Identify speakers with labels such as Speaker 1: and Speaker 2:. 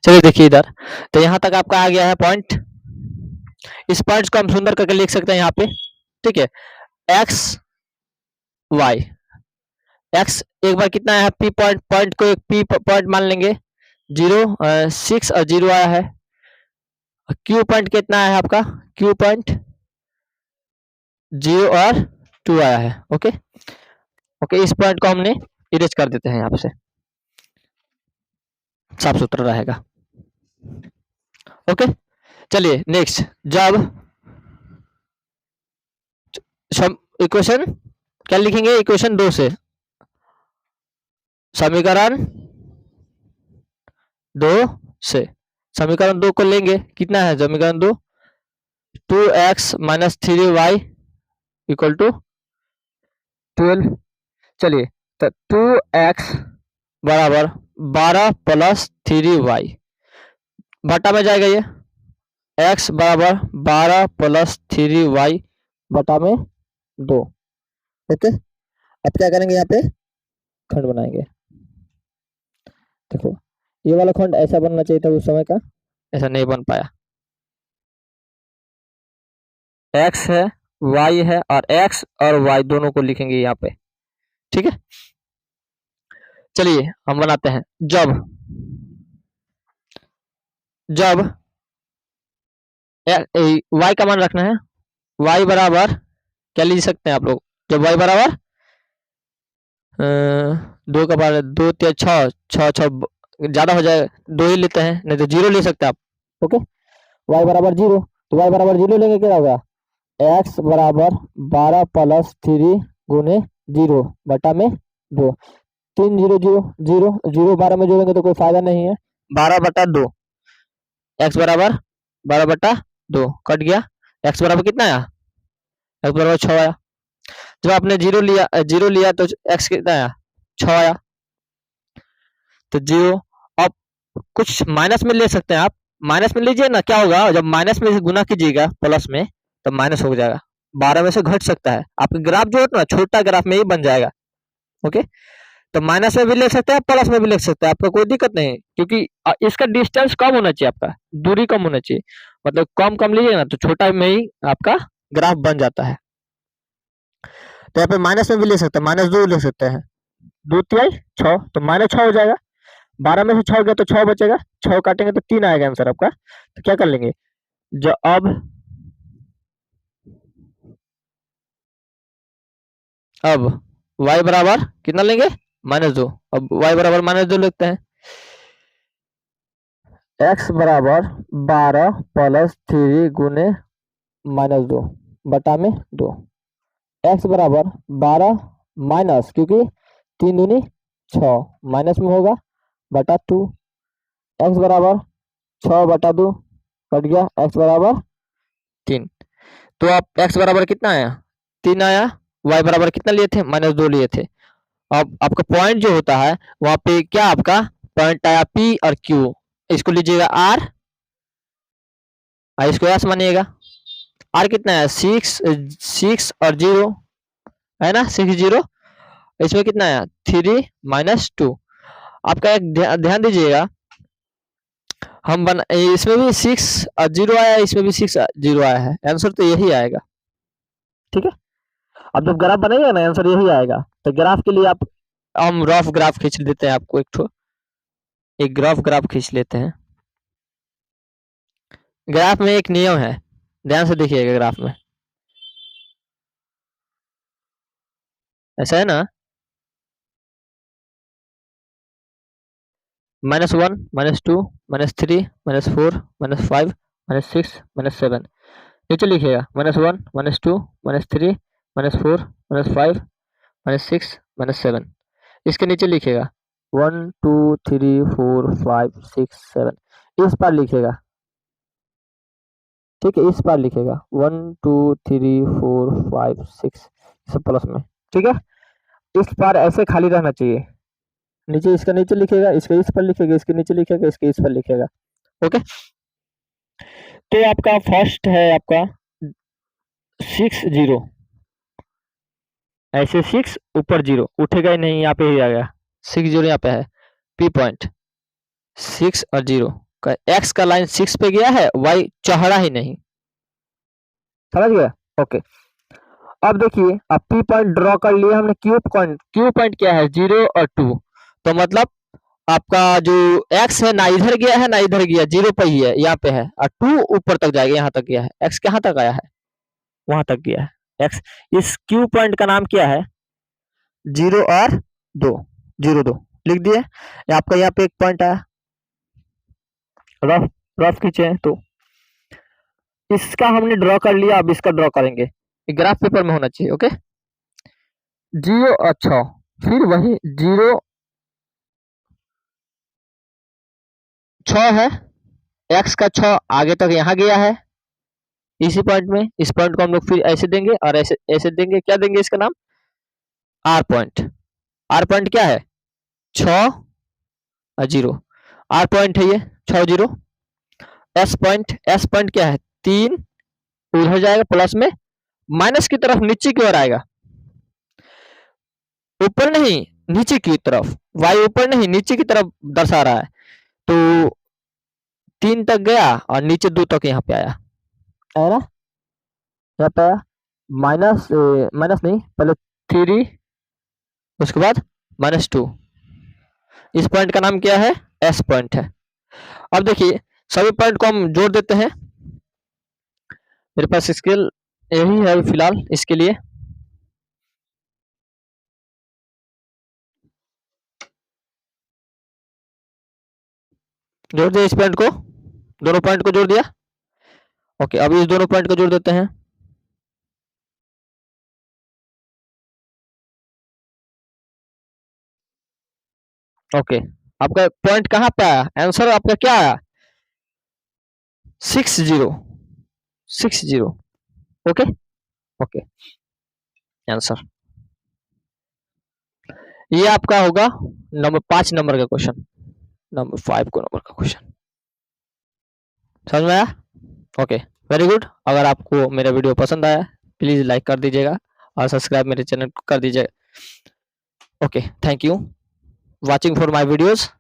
Speaker 1: चलिए देखिए इधर, तो यहाँ तक आपका आ गया है पॉइंट। इस पॉइंट्स को हम सुंदर करके लिख सकते हैं यहाँ पे, ठीक है। एक्स वाई, एक्स एक बार कितना है, पी पॉइंट, पॉइंट को एक पी पॉइंट मान लेंगे, 6 और 0 आया है। क्यू पॉइंट कितना है आपका, क्यू पॉइंट 0 और 2 आया है। ओके ओके, इस पॉइंट को हमने इरेज कर देते हैं यहाँ से, साफ सुथरा रहेगा। ओके चलिए नेक्स्ट, जब इक्वेशन क्या लिखेंगे, इक्वेशन 2 से, समीकरण 2 से, समीकरण 2 को लेंगे, कितना है समीकरण 2, 2x minus 3y equal to 12। चलिए तो 2x बराबर 12 प्लस 3y, बटा में जाएगा ये, x बराबर 12 प्लस 3y बटा में 2। ओके, अब क्या करेंगे, यहाँ पे खंड बनाएंगे। देखो ये वाला खंड ऐसा बनना चाहिए था उस समय का, ऐसा नहीं बन पाया। x है, y है, और x और y दोनों को लिखेंगे यहाँ पे, ठीक है। चलिए हम बनाते हैं, जब y का मान रखना है, y बराबर क्या लिख सकते हैं आप लोग, जब y बराबर 2 का पावर 2 3 6 6 6 ज्यादा हो जाएगा, 2 ही लेते हैं, नहीं तो 0 ले सकते हैं आप। ओके, y बराबर 0, तो y बराबर 0 लेंगे, क्या होगा, x बराबर 12 प्लस 3 गुने 0 बटा में 2, 3 0 0 0 0 12 में जोड़ेंगे तो कोई फायदा नहीं है, 12 बटा 2, x बराबर 12 बटा 2 कट गया, x बराबर कितना आया, x बराबर 6 आया। जब आपने 0 लिया तो x कितना आया, 6 आया, तो 0। अब कुछ माइनस में ले सकते हैं आप, माइनस में लीजिए ना, क्या होगा जब माइनस में से गुना कीजिएगा प्लस में तो माइनस हो जाएगा, 12 में से घट सकता है, आपका ग्राफ जो है ना छोटा ग्राफ में ही बन जाएगा। ओके, तो माइनस में भी ले सकते हैं, प्लस में भी ले सकते हैं, आपका कोई दिक्कत नहीं है, क्योंकि इसका डिस्टेंस कम होना चाहिए, आपका दूरी कम होना चाहिए, मतलब कम कम लीजिए ना तो छोटा में ही आपका ग्राफ बन जाता है। तो यहाँ पे माइनस में भी ले सकते हैं, -2 ले सकते हैं, 2 तिहाई 6, तो -6 हो जाएगा, 12 में से 6 गया तो 6 बचेगा, 6 काटेंगे तो 3 आएगा आंसर आपका। तो क्या कर लेंगे, जो अब y बराबर कितना लेंगे, -2, अब y बराबर -2 लिखते हैं, x बराबर 12 प्लस 3 गुने -2 बटा में 2, x बराबर 12 माइनस, क्योंकि 3 दूनी 6 माइनस में होगा बटा 2, x बराबर 6 बटा 2 कट गया, x बराबर 3। तो आप x बराबर कितना आया, 3 आया, y बराबर कितना लिए थे, -2 लिए थे। अब आपका पॉइंट जो होता है वहां पे क्या आपका पॉइंट आया P और Q, इसको लीजिएगा R, इसको S मानिएगा, R कितना है 6 और 0 है ना, 6 0, इसमें कितना आया 3 - 2। आपका एक ध्यान दीजिएगा, हम इसमें भी 6 और 0 आया, इसमें भी 6 0 आया है, आंसर तो यही आएगा, ठीक है। अब जब ग्राफ बनेगा ना आंसर यही आएगा। तो ग्राफ के लिए आप हम रफ ग्राफ खींच देते हैं, आपको एक ग्राफ खींच लेते हैं। ग्राफ में एक नियम है, ध्यान से देखिएगा, ग्राफ में ऐसा है ना, -1 -2 -3 -4 -5 -6 -7, नीचे लिखिएगा -1 -2 -3 -4 -5 -6 -7, इसके नीचे लिखिएगा 1 2 3 4 5 6 7, इस पर लिखिएगा, ठीक है, इस पर लिखेगा 1 2 3 4 5 6 सब प्लस में, ठीक है। इस पर ऐसे खाली रहना चाहिए, नीचे इसका नीचे लिखेगा, इसके इस पर लिखेगा, इसके नीचे लिखेगा, इसके इस पर लिखेगा। ओके, तो आपका फर्स्ट है आपका 6 0, ऐसे 6 ऊपर 0 उठेगा ही नहीं, यहाँ पे ही आ गया 6 0, यहाँ पे है P पॉइंट 6 और 0, एक्स का लाइन 6 पे गया है, वाई चढ़ा ही नहीं, समझ गए? ओके, अब देखिए, अब पी पॉइंट ड्रॉ कर लिया हमने, क्यू पॉइंट क्या है 0 और 2, तो मतलब आपका जो एक्स है ना इधर गया है ना इधर गया, 0 पे ही है, यहाँ पे है, और 2 ऊपर तक जाएगा, यहाँ तक गया है, एक्स कहाँ तक आया है, वहां तक गया है एक्स। इस क्यू पॉइंट का नाम क्या है, 0 और 2, 0 2 लिख दिए। आपका यहाँ पे एक पॉइंट आया, रफ रफ खींचे तो इसका हमने ड्रॉ कर लिया, अब इसका ड्रॉ करेंगे, ग्राफ पेपर में होना चाहिए। ओके, 0 और 6, फिर वही 0 6 है, एक्स का 6 आगे तक यहाँ गया है इसी पॉइंट में, इस पॉइंट को हम लोग फिर ऐसे देंगे और ऐसे ऐसे देंगे, क्या देंगे इसका नाम, आर पॉइंट। आर पॉइंट क्या है 6 और 0, आर पॉइंट है ये 6 0। एस पॉइंट क्या है 3, उधर जाएगा प्लस में, माइनस की तरफ नीचे की ओर आएगा, ऊपर नहीं नीचे की तरफ, वाई ऊपर नहीं नीचे की तरफ दर्शा रहा है, तो 3 तक गया और नीचे 2 तक यहाँ पे आया, है ना, यहाँ पे आया, माइनस माइनस नहीं, पहले 3, उसके बाद -2, इस पॉइंट का नाम क्या है, एस पॉइंट है। अब देखिए सभी पॉइंट को हम जोड़ देते हैं, मेरे पास स्केल यही है फिलहाल इसके लिए, जोड़ दिया इस पॉइंट को, दोनों पॉइंट को जोड़ दिया। ओके, अब इस दोनों पॉइंट को जोड़ देते हैं, ओके, आपका पॉइंट कहाँ पे आया, आंसर आपका क्या आया 6 0 6 0। ओके ओके, आंसर ये आपका होगा नंबर 5 नंबर का क्वेश्चन, नंबर 5 को नंबर का क्वेश्चन, समझ में आया? Okay, very good. अगर आपको मेरा वीडियो पसंद आया प्लीज लाइक कर दीजिएगा और सब्सक्राइब मेरे चैनल को कर दीजिएगा। Okay, thank you watching for my videos.